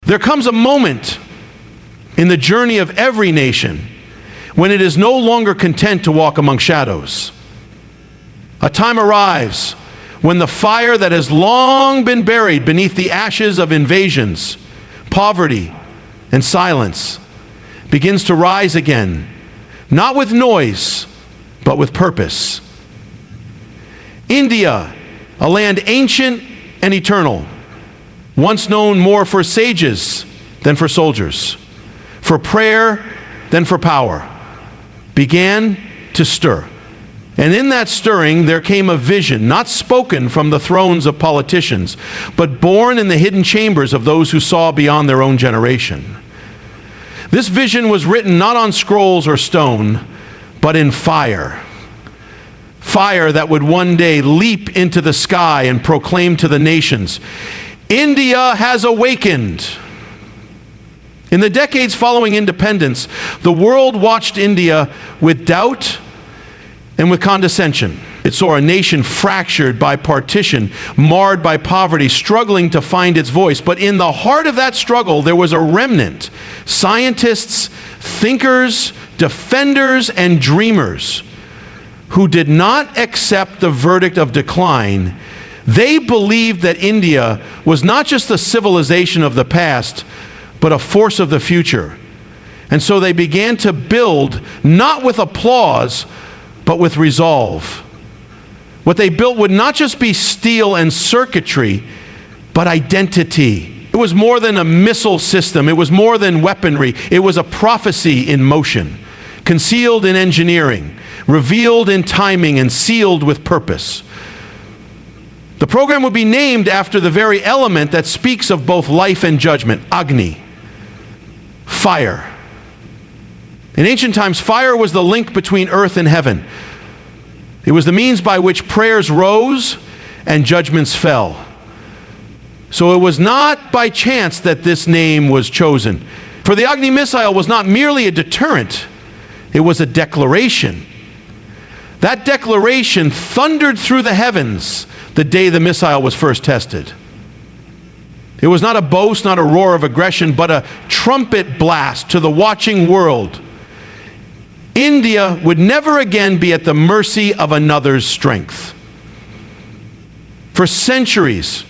There comes a moment in the journey of every nation when it is no longer content to walk among shadows. A time arrives when the fire that has long been buried beneath the ashes of invasions, poverty, and silence begins to rise again, not with noise, but with purpose. India, a land ancient and eternal, once known more for sages than for soldiers, for prayer than for power, began to stir. And in that stirring, there came a vision, not spoken from the thrones of politicians, but born in the hidden chambers of those who saw beyond their own generation. This vision was written not on scrolls or stone, but in fire. Fire that would one day leap into the sky and proclaim to the nations, India has awakened. In the decades following independence, the world watched India with doubt and with condescension. It saw a nation fractured by partition, marred by poverty, struggling to find its voice. But in the heart of that struggle, there was a remnant. Scientists, thinkers, defenders, and dreamers who did not accept the verdict of decline. They believed that India was not just a civilization of the past, but a force of the future. And so they began to build, not with applause, but with resolve. What they built would not just be steel and circuitry, but identity. It was more than a missile system. It was more than weaponry. It was a prophecy in motion, concealed in engineering, revealed in timing, and sealed with purpose. The program would be named after the very element that speaks of both life and judgment, Agni, fire. In ancient times, fire was the link between earth and heaven. It was the means by which prayers rose and judgments fell. So it was not by chance that this name was chosen. For the Agni missile was not merely a deterrent, it was a declaration. That declaration thundered through the heavens the day the missile was first tested. It was not a boast, not a roar of aggression, but a trumpet blast to the watching world. India would never again be at the mercy of another's strength. For centuries,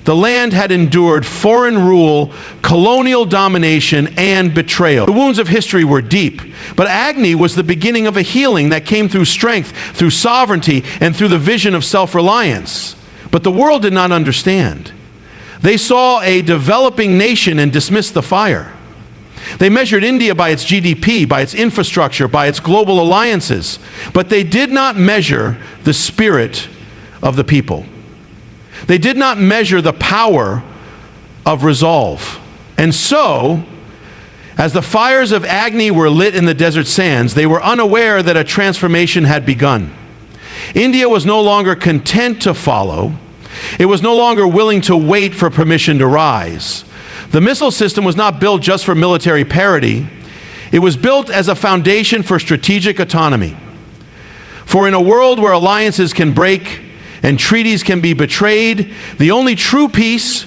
the land had endured foreign rule, colonial domination, and betrayal. The wounds of history were deep, but Agni was the beginning of a healing that came through strength, through sovereignty, and through the vision of self-reliance. But the world did not understand. They saw a developing nation and dismissed the fire. They measured India by its GDP, by its infrastructure, by its global alliances, but they did not measure the spirit of the people. They did not measure the power of resolve. And so, as the fires of Agni were lit in the desert sands, they were unaware that a transformation had begun. India was no longer content to follow. It was no longer willing to wait for permission to rise. The missile system was not built just for military parity. It was built as a foundation for strategic autonomy. For in a world where alliances can break and treaties can be betrayed, the only true peace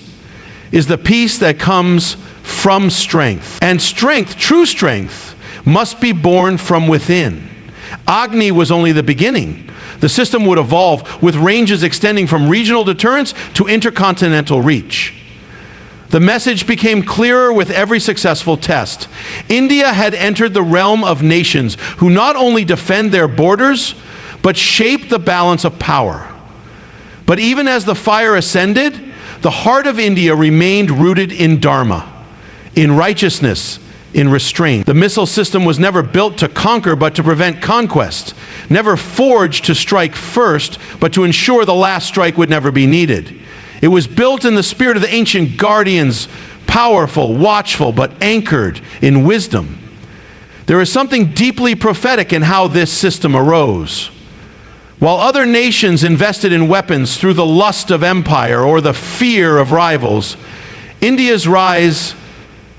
is the peace that comes from strength. And strength, true strength, must be born from within. Agni was only the beginning. The system would evolve with ranges extending from regional deterrence to intercontinental reach. The message became clearer with every successful test. India had entered the realm of nations who not only defend their borders, but shape the balance of power. But even as the fire ascended, the heart of India remained rooted in dharma, in righteousness, in restraint. The missile system was never built to conquer, but to prevent conquest. Never forged to strike first, but to ensure the last strike would never be needed. It was built in the spirit of the ancient guardians, powerful, watchful, but anchored in wisdom. There is something deeply prophetic in how this system arose. While other nations invested in weapons through the lust of empire or the fear of rivals, India's rise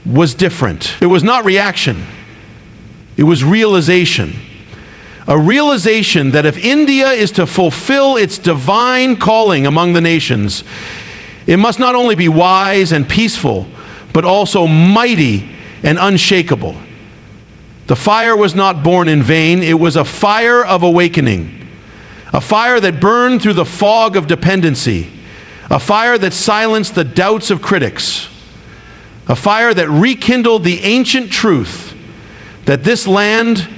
was different. It was not reaction. It was realization. A realization that if India is to fulfill its divine calling among the nations, it must not only be wise and peaceful, but also mighty and unshakable. The fire was not born in vain. It was a fire of awakening, a fire that burned through the fog of dependency, a fire that silenced the doubts of critics, a fire that rekindled the ancient truth that this land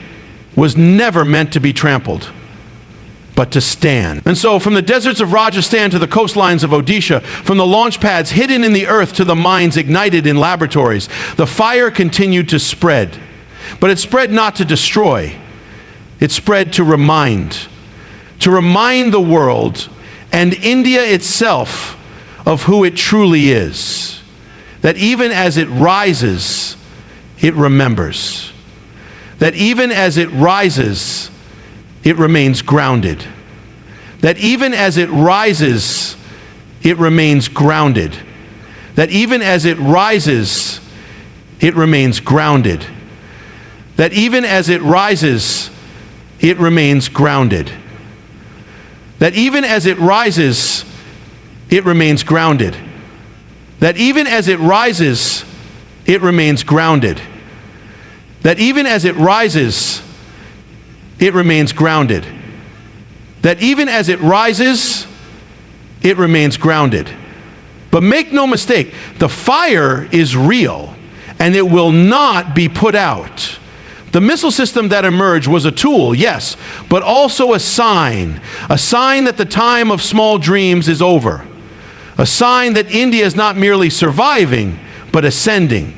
was never meant to be trampled, but to stand. And so from the deserts of Rajasthan to the coastlines of Odisha, from the launch pads hidden in the earth to the mines ignited in laboratories, the fire continued to spread. But it spread not to destroy. It spread to remind the world and India itself of who it truly is. That even as it rises, it remembers. That even as it rises, it remains grounded. That even as it rises, it remains grounded. That even as it rises, it remains grounded. That even as it rises, it remains grounded. That even as it rises, it remains grounded. That even as it rises, it remains grounded. That even as it rises, it remains grounded. That even as it rises, it remains grounded. But make no mistake, the fire is real, and it will not be put out. The missile system that emerged was a tool, yes, but also a sign that the time of small dreams is over. A sign that India is not merely surviving, but ascending.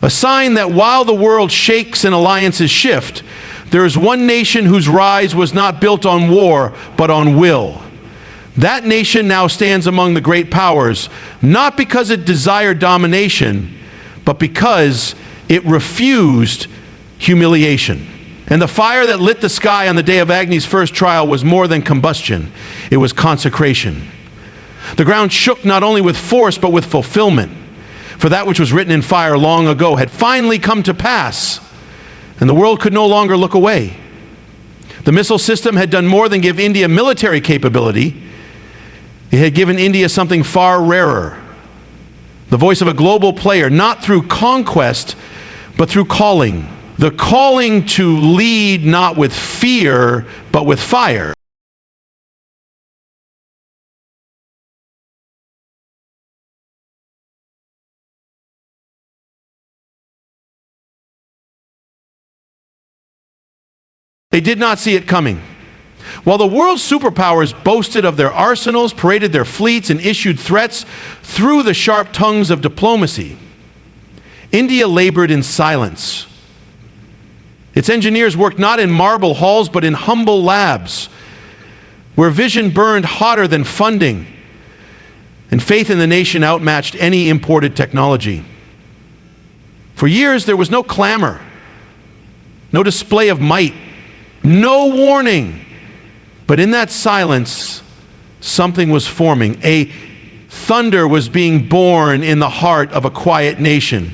A sign that while the world shakes and alliances shift, there is one nation whose rise was not built on war, but on will. That nation now stands among the great powers, not because it desired domination, but because it refused humiliation. And the fire that lit the sky on the day of Agni's first trial was more than combustion. It was consecration. The ground shook not only with force, but with fulfillment. For that which was written in fire long ago had finally come to pass, and the world could no longer look away. The missile system had done more than give India military capability. It had given India something far rarer. The voice of a global player, not through conquest, but through calling. The calling to lead not with fear, but with fire. They did not see it coming. While the world's superpowers boasted of their arsenals, paraded their fleets, and issued threats through the sharp tongues of diplomacy, India labored in silence. Its engineers worked not in marble halls, but in humble labs, where vision burned hotter than funding, and faith in the nation outmatched any imported technology. For years, there was no clamor, no display of might, no warning. But in that silence, something was forming. A thunder was being born in the heart of a quiet nation.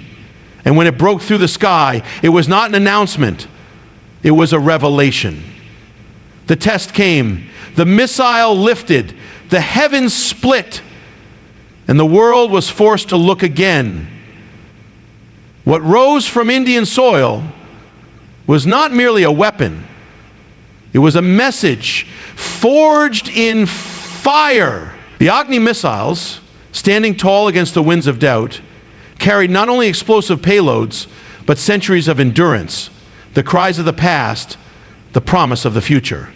And when it broke through the sky, it was not an announcement. It was a revelation. The test came. The missile lifted. The heavens split. And the world was forced to look again. What rose from Indian soil was not merely a weapon. It was a message forged in fire. The Agni missiles, standing tall against the winds of doubt, carried not only explosive payloads, but centuries of endurance, the cries of the past, the promise of the future.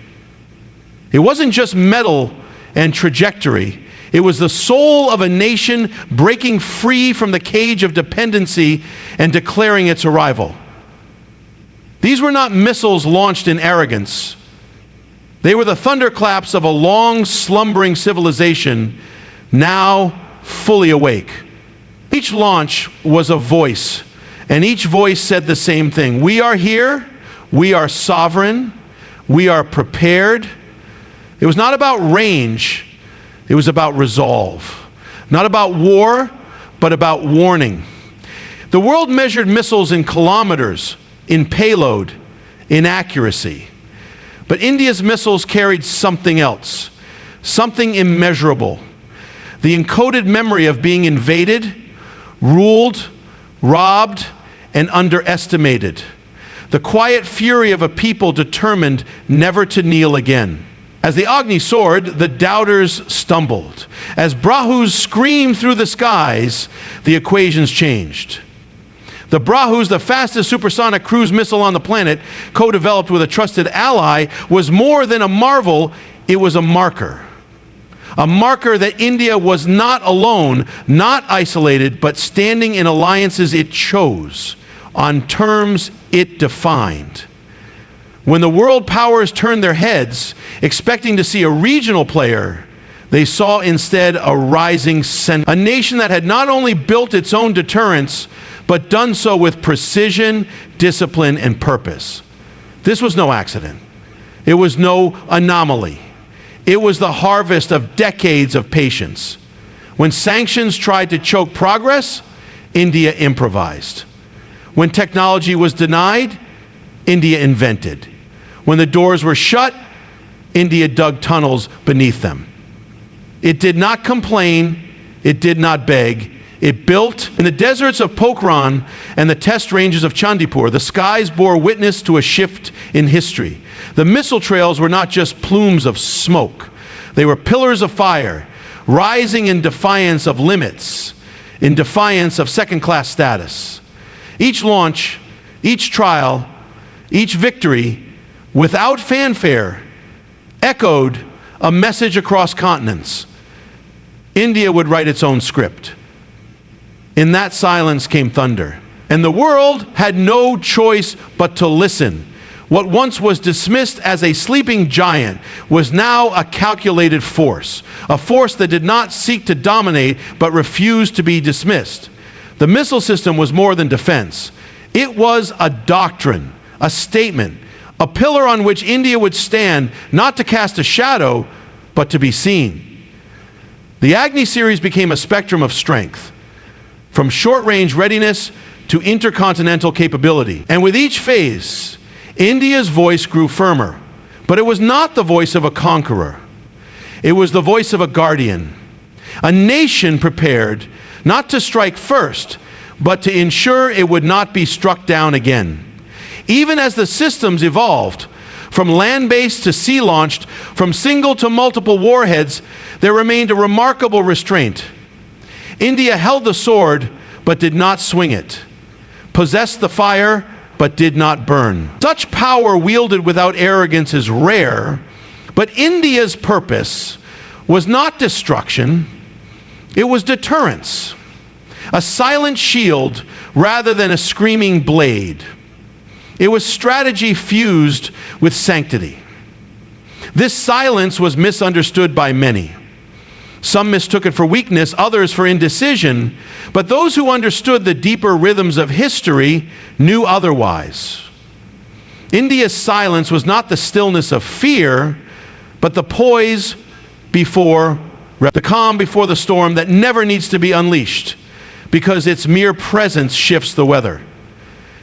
It wasn't just metal and trajectory. It was the soul of a nation breaking free from the cage of dependency and declaring its arrival. These were not missiles launched in arrogance. They were the thunderclaps of a long slumbering civilization, now fully awake. Each launch was a voice, and each voice said the same thing. We are here, we are sovereign, we are prepared. It was not about range, it was about resolve. Not about war, but about warning. The world measured missiles in kilometers, in payload, in accuracy. But India's missiles carried something else, something immeasurable. The encoded memory of being invaded, ruled, robbed, and underestimated. The quiet fury of a people determined never to kneel again. As the Agni soared, the doubters stumbled. As BrahMos screamed through the skies, the equations changed. The BrahMos, the fastest supersonic cruise missile on the planet, co-developed with a trusted ally, was more than a marvel, it was a marker. A marker that India was not alone, not isolated, but standing in alliances it chose, on terms it defined. When the world powers turned their heads, expecting to see a regional player, they saw instead a rising center. A nation that had not only built its own deterrence, but done so with precision, discipline, and purpose. This was no accident. It was no anomaly. It was the harvest of decades of patience. When sanctions tried to choke progress, India improvised. When technology was denied, India invented. When the doors were shut, India dug tunnels beneath them. It did not complain, it did not beg. It built. In the deserts of Pokhran and the test ranges of Chandipur, the skies bore witness to a shift in history. The missile trails were not just plumes of smoke. They were pillars of fire, rising in defiance of limits, in defiance of second-class status. Each launch, each trial, each victory, without fanfare, echoed a message across continents. India would write its own script. In that silence came thunder, and the world had no choice but to listen. What once was dismissed as a sleeping giant was now a calculated force, a force that did not seek to dominate but refused to be dismissed. The missile system was more than defense. It was a doctrine, a statement, a pillar on which India would stand, not to cast a shadow, but to be seen. The Agni series became a spectrum of strength, from short-range readiness to intercontinental capability. And with each phase, India's voice grew firmer. But it was not the voice of a conqueror. It was the voice of a guardian. A nation prepared not to strike first, but to ensure it would not be struck down again. Even as the systems evolved, from land-based to sea-launched, from single to multiple warheads, there remained a remarkable restraint. India held the sword, but did not swing it, possessed the fire, but did not burn. Such power wielded without arrogance is rare, but India's purpose was not destruction, it was deterrence. A silent shield rather than a screaming blade. It was strategy fused with sanctity. This silence was misunderstood by many. Some mistook it for weakness, others for indecision, but those who understood the deeper rhythms of history knew otherwise. India's silence was not the stillness of fear, but the poise before, the calm before the storm that never needs to be unleashed, because its mere presence shifts the weather.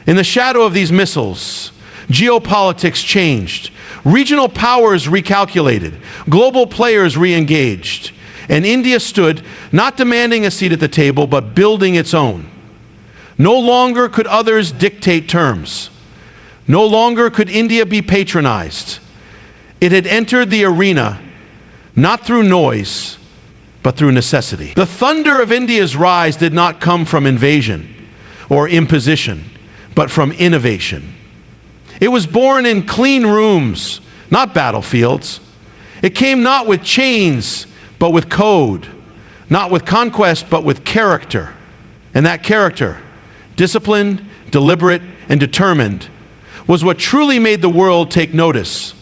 In the shadow of these missiles, geopolitics changed. Regional powers recalculated. Global players re-engaged. And India stood, not demanding a seat at the table, but building its own. No longer could others dictate terms. No longer could India be patronized. It had entered the arena, not through noise, but through necessity. The thunder of India's rise did not come from invasion or imposition, but from innovation. It was born in clean rooms, not battlefields. It came not with chains, but with code, not with conquest, but with character. And that character, disciplined, deliberate, and determined, was what truly made the world take notice.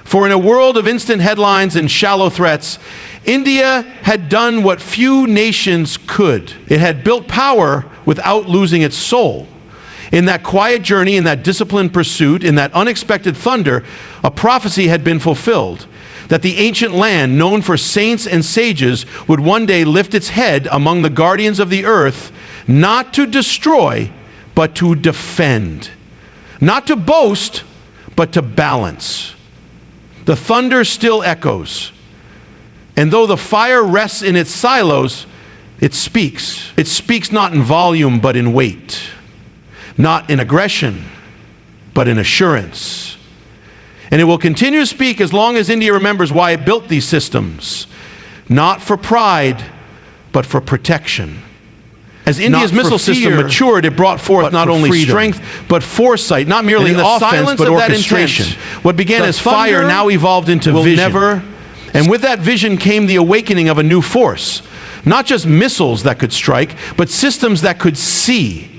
For in a world of instant headlines and shallow threats, India had done what few nations could. It had built power without losing its soul. In that quiet journey, in that disciplined pursuit, in that unexpected thunder, a prophecy had been fulfilled, that the ancient land, known for saints and sages, would one day lift its head among the guardians of the earth, not to destroy, but to defend. Not to boast, but to balance. The thunder still echoes. And though the fire rests in its silos, It speaks. It speaks not in volume, but in weight. Not in aggression, but in assurance. And it will continue to speak as long as India remembers why it built these systems. Not for pride, but for protection. As India's missile system matured, it brought forth not only strength, but foresight, not merely offense, but orchestration. What began as fire now evolved into vision. And with that vision came the awakening of a new force. Not just missiles that could strike, but systems that could see.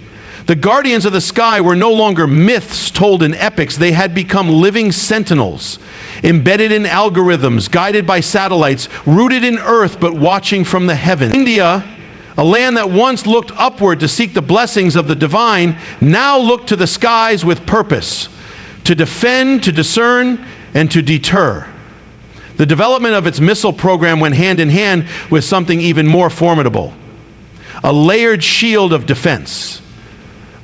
The guardians of the sky were no longer myths told in epics. They had become living sentinels, embedded in algorithms, guided by satellites, rooted in earth but watching from the heavens. India, a land that once looked upward to seek the blessings of the divine, now looked to the skies with purpose, to defend, to discern, and to deter. The development of its missile program went hand in hand with something even more formidable, a layered shield of defense.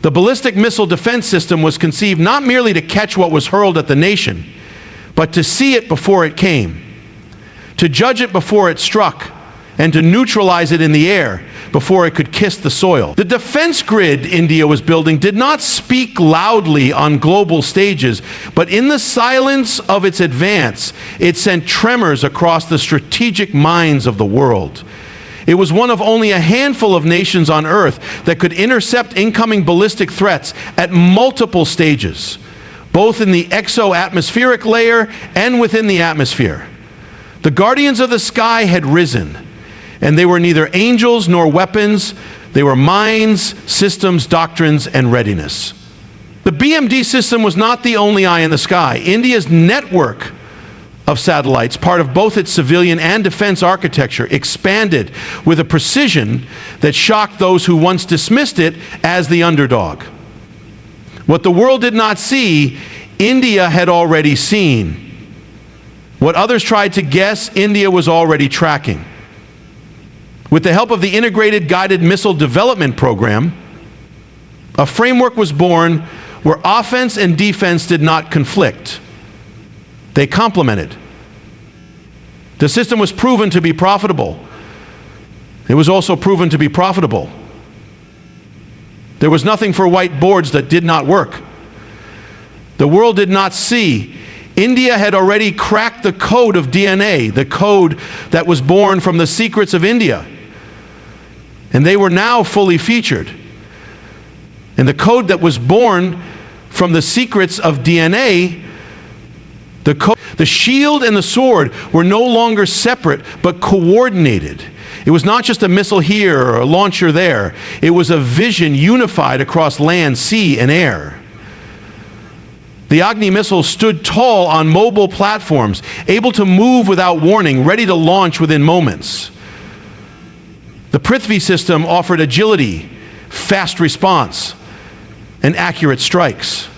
The ballistic missile defense system was conceived not merely to catch what was hurled at the nation, but to see it before it came, to judge it before it struck, and to neutralize it in the air before it could kiss the soil. The defense grid India was building did not speak loudly on global stages, but in the silence of its advance, it sent tremors across the strategic minds of the world. It was one of only a handful of nations on Earth that could intercept incoming ballistic threats at multiple stages, both in the exo-atmospheric layer and within the atmosphere. The guardians of the sky had risen, and they were neither angels nor weapons. They were minds, systems, doctrines, and readiness. The BMD system was not the only eye in the sky. India's network of satellites, part of both its civilian and defense architecture, expanded with a precision that shocked those who once dismissed it as the underdog. What the world did not see, India had already seen. What others tried to guess, India was already tracking. With the help of the Integrated Guided Missile Development Program, a framework was born where offense and defense did not conflict. They complemented. The system was proven to be profitable. It was also proven to be profitable. There was nothing for white boards that did not work. The world did not see. India had already cracked the code of DNA, the code that was born from the secrets of India. And they were now fully featured. And the code that was born from the secrets of DNA, the shield and the sword were no longer separate, but coordinated. It was not just a missile here or a launcher there. It was a vision unified across land, sea, and air. The Agni missiles stood tall on mobile platforms, able to move without warning, ready to launch within moments. The Prithvi system offered agility, fast response, and accurate strikes.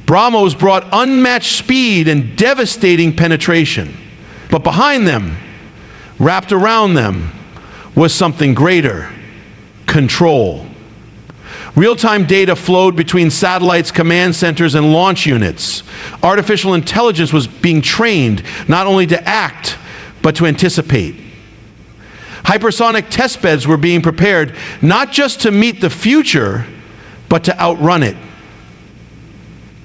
BrahMos brought unmatched speed and devastating penetration. But behind them, wrapped around them, was something greater: control. Real-time data flowed between satellites, command centers, and launch units. Artificial intelligence was being trained not only to act, but to anticipate. Hypersonic testbeds were being prepared not just to meet the future, but to outrun it.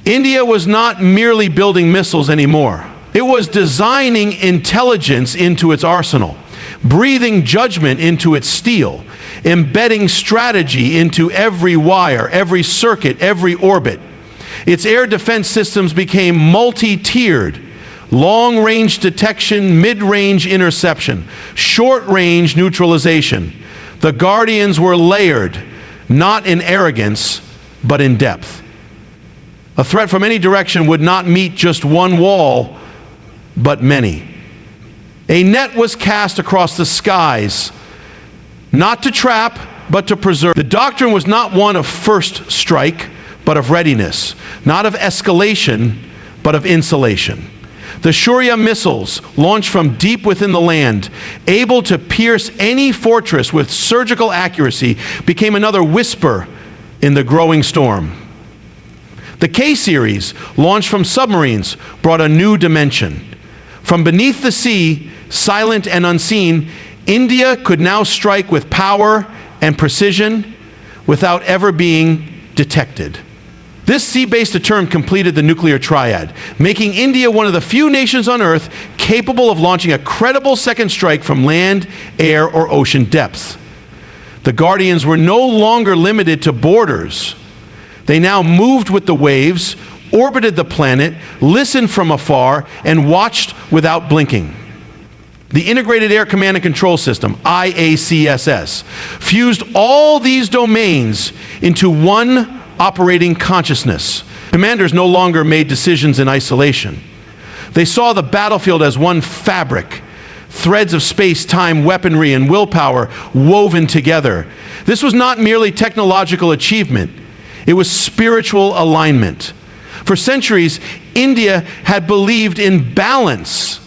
India was not merely building missiles anymore. It was designing intelligence into its arsenal, breathing judgment into its steel, embedding strategy into every wire, every circuit, every orbit. Its air defense systems became multi-tiered: long-range detection, mid-range interception, short-range neutralization. The guardians were layered, not in arrogance, but in depth. A threat from any direction would not meet just one wall, but many. A net was cast across the skies, not to trap, but to preserve. The doctrine was not one of first strike, but of readiness, not of escalation, but of insulation. The Shurya missiles, launched from deep within the land, able to pierce any fortress with surgical accuracy, became another whisper in the growing storm. The K-series, launched from submarines, brought a new dimension. From beneath the sea, silent and unseen, India could now strike with power and precision without ever being detected. This sea-based deterrent completed the nuclear triad, making India one of the few nations on Earth capable of launching a credible second strike from land, air, or ocean depths. The Guardians were no longer limited to borders. They now moved with the waves, orbited the planet, listened from afar, and watched without blinking. The Integrated Air Command and Control System, IACSS, fused all these domains into one operating consciousness. Commanders no longer made decisions in isolation. They saw the battlefield as one fabric, threads of space-time, weaponry, and willpower woven together. This was not merely technological achievement. It was spiritual alignment. For centuries, India had believed in balance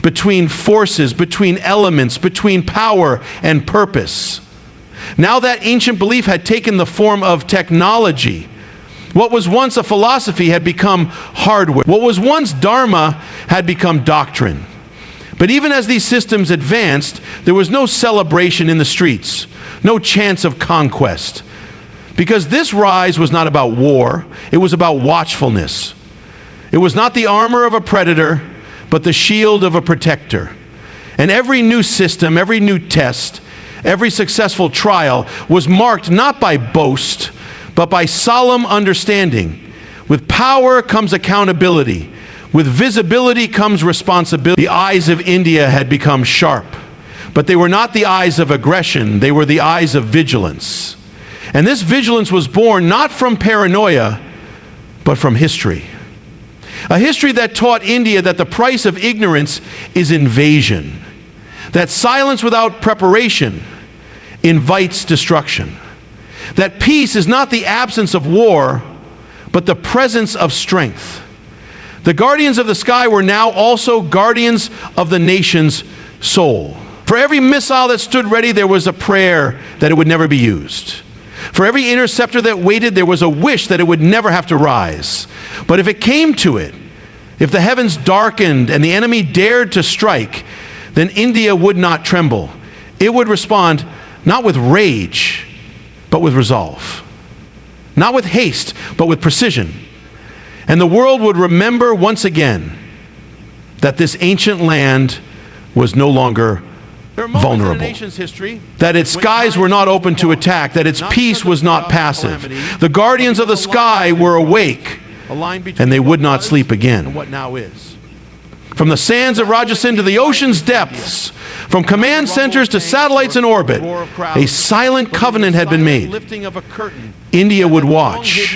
between forces, between elements, between power and purpose. Now that ancient belief had taken the form of technology. What was once a philosophy had become hardware. What was once dharma had become doctrine. But even as these systems advanced, there was no celebration in the streets, no chance of conquest. Because this rise was not about war, it was about watchfulness. It was not the armor of a predator, but the shield of a protector. And every new system, every new test, every successful trial was marked not by boast, but by solemn understanding. With power comes accountability. With visibility comes responsibility. The eyes of India had become sharp, but they were not the eyes of aggression, they were the eyes of vigilance. And this vigilance was born not from paranoia, but from history. A history that taught India that the price of ignorance is invasion, that silence without preparation invites destruction, that peace is not the absence of war, but the presence of strength. The guardians of the sky were now also guardians of the nation's soul. For every missile that stood ready, there was a prayer that it would never be used. For every interceptor that waited, there was a wish that it would never have to rise. But if it came to it, if the heavens darkened and the enemy dared to strike, then India would not tremble. It would respond not with rage, but with resolve. Not with haste, but with precision. And the world would remember once again that this ancient land was no longer vulnerable, that its skies were not open to attack, that its peace was not passive. The guardians of the sky were awake, and they would not sleep again. From the sands of Rajasthan to the ocean's depths, from command centers to satellites in orbit, a silent covenant had been made. India would watch,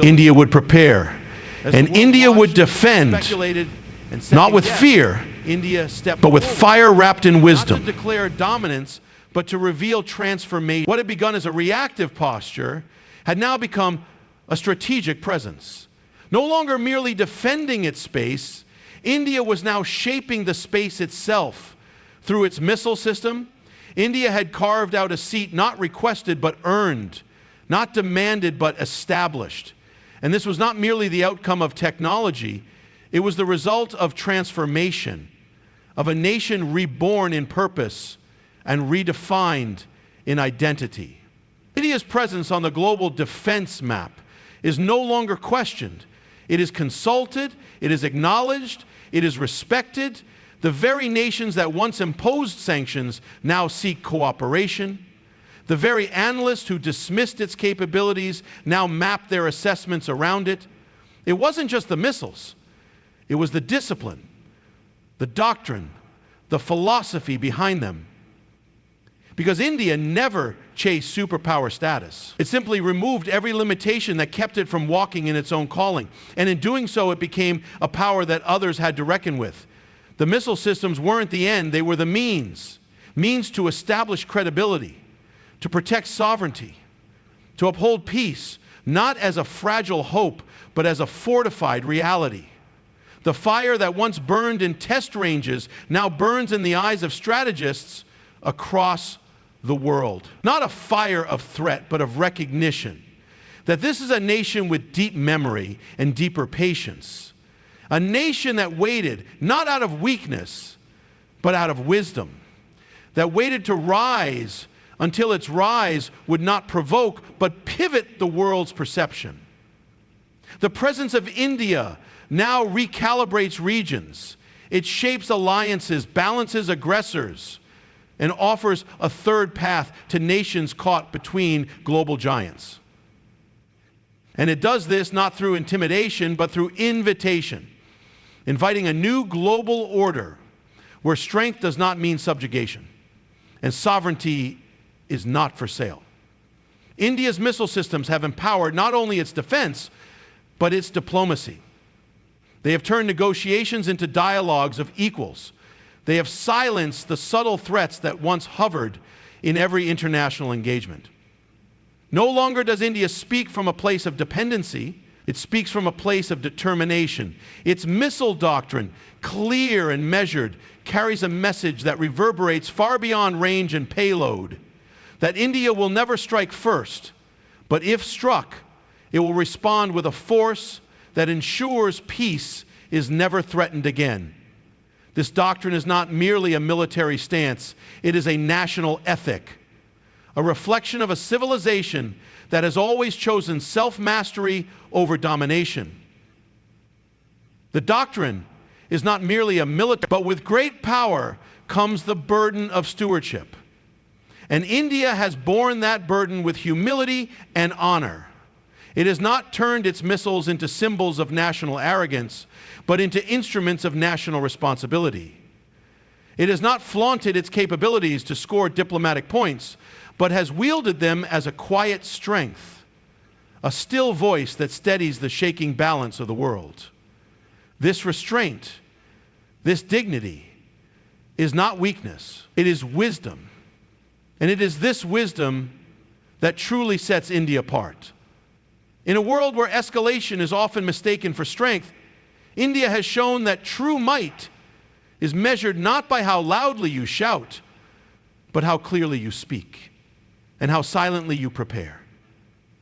India would prepare, and India would defend, not with fear, but with fire wrapped in wisdom. Not to declare dominance, but to reveal transformation. What had begun as a reactive posture had now become a strategic presence. No longer merely defending its space, India was now shaping the space itself. Through its missile system, India had carved out a seat not requested but earned, not demanded but established. And this was not merely the outcome of technology, it was the result of transformation, of a nation reborn in purpose and redefined in identity. India's presence on the global defense map is no longer questioned. It is consulted, it is acknowledged, it is respected. The very nations that once imposed sanctions now seek cooperation. The very analysts who dismissed its capabilities now map their assessments around it. It wasn't just the missiles. It was the discipline, the doctrine, the philosophy behind them. Because India never chased superpower status. It simply removed every limitation that kept it from walking in its own calling. And in doing so, it became a power that others had to reckon with. The missile systems weren't the end, they were the means to establish credibility, to protect sovereignty, to uphold peace, not as a fragile hope, but as a fortified reality. The fire that once burned in test ranges now burns in the eyes of strategists across the world. Not a fire of threat, but of recognition that this is a nation with deep memory and deeper patience. A nation that waited not out of weakness, but out of wisdom. that waited to rise until its rise would not provoke but pivot the world's perception. The presence of India now recalibrates regions. It shapes alliances, balances aggressors, and offers a third path to nations caught between global giants. And it does this not through intimidation, but through invitation, inviting a new global order where strength does not mean subjugation, and sovereignty is not for sale. India's missile systems have empowered not only its defense, but its diplomacy. They have turned negotiations into dialogues of equals. They have silenced the subtle threats that once hovered in every international engagement. No longer does India speak from a place of dependency. It speaks from a place of determination. Its missile doctrine, clear and measured, carries a message that reverberates far beyond range and payload, that India will never strike first, but if struck, it will respond with a force that ensures peace is never threatened again. This doctrine is not merely a military stance, it is a national ethic, a reflection of a civilization that has always chosen self-mastery over domination. The doctrine is not merely a military, but with great power comes the burden of stewardship. And India has borne that burden with humility and honor. It has not turned its missiles into symbols of national arrogance, but into instruments of national responsibility. It has not flaunted its capabilities to score diplomatic points, but has wielded them as a quiet strength, a still voice that steadies the shaking balance of the world. This restraint, this dignity, is not weakness, it is wisdom. And it is this wisdom that truly sets India apart. In a world where escalation is often mistaken for strength, India has shown that true might is measured not by how loudly you shout, but how clearly you speak and how silently you prepare.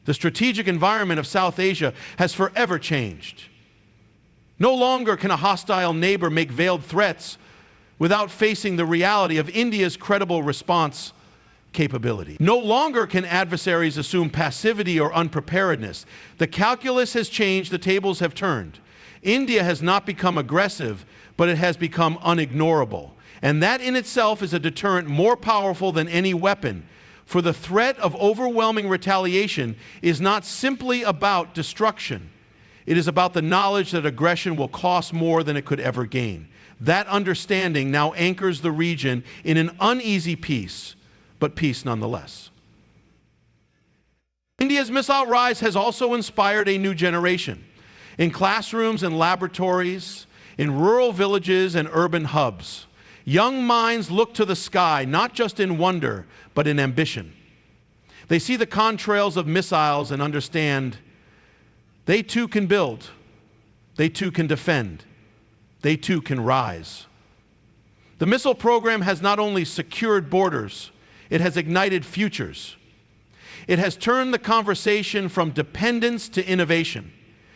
The strategic environment of South Asia has forever changed. No longer can a hostile neighbor make veiled threats without facing the reality of India's credible response capability. No longer can adversaries assume passivity or unpreparedness. The calculus has changed, the tables have turned. India has not become aggressive, but it has become unignorable. And that in itself is a deterrent more powerful than any weapon. For the threat of overwhelming retaliation is not simply about destruction. It is about the knowledge that aggression will cost more than it could ever gain. That understanding now anchors the region in an uneasy peace, but peace nonetheless. India's missile rise has also inspired a new generation. In classrooms and laboratories, in rural villages and urban hubs, young minds look to the sky, not just in wonder, but in ambition. They see the contrails of missiles and understand they too can build, they too can defend, they too can rise. The missile program has not only secured borders, it has ignited futures. It has turned the conversation from dependence to innovation,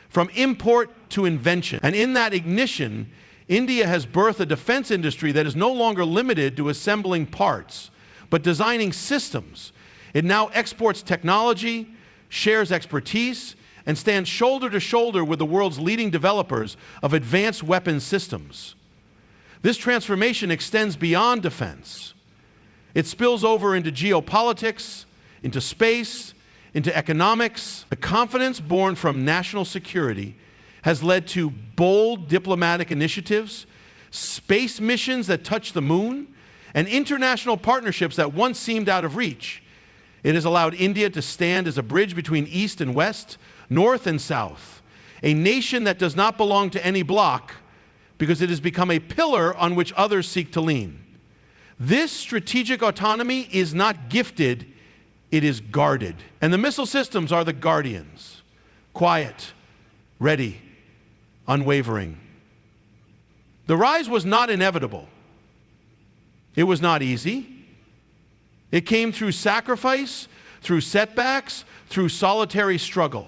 from import to invention. And in that ignition, India has birthed a defense industry that is no longer limited to assembling parts, but designing systems. It now exports technology, shares expertise, and stands shoulder to shoulder with the world's leading developers of advanced weapons systems. This transformation extends beyond defense. It spills over into geopolitics, into space, into economics. The confidence born from national security has led to bold diplomatic initiatives, space missions that touch the moon, and international partnerships that once seemed out of reach. It has allowed India to stand as a bridge between East and West, North and South, a nation that does not belong to any bloc because it has become a pillar on which others seek to lean. This strategic autonomy is not gifted, it is guarded. And the missile systems are the guardians. Quiet, ready, unwavering. The rise was not inevitable. It was not easy. It came through sacrifice, through setbacks, through solitary struggle.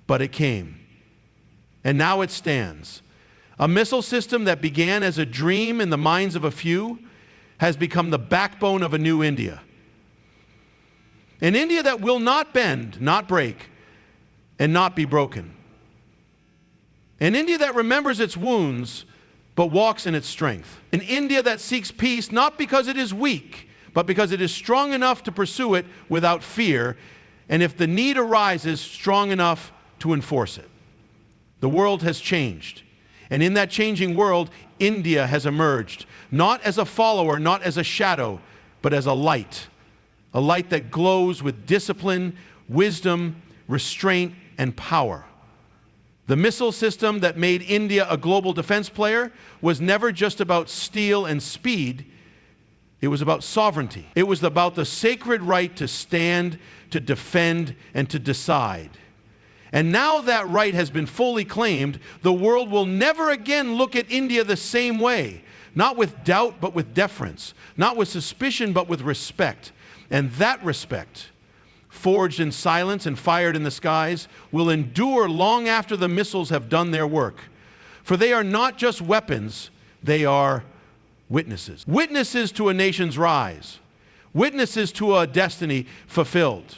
But it came. And now it stands. A missile system that began as a dream in the minds of a few has become the backbone of a new India. An India that will not bend, not break, and not be broken. An India that remembers its wounds, but walks in its strength. An India that seeks peace not because it is weak, but because it is strong enough to pursue it without fear, and if the need arises, strong enough to enforce it. The world has changed. And in that changing world, India has emerged, not as a follower, not as a shadow, but as a light that glows with discipline, wisdom, restraint, and power. The missile system that made India a global defense player was never just about steel and speed. It was about sovereignty. It was about the sacred right to stand, to defend, and to decide. And now that right has been fully claimed, the world will never again look at India the same way. Not with doubt, but with deference. Not with suspicion, but with respect. And that respect, forged in silence and fired in the skies, will endure long after the missiles have done their work. For they are not just weapons, they are witnesses. Witnesses to a nation's rise. Witnesses to a destiny fulfilled.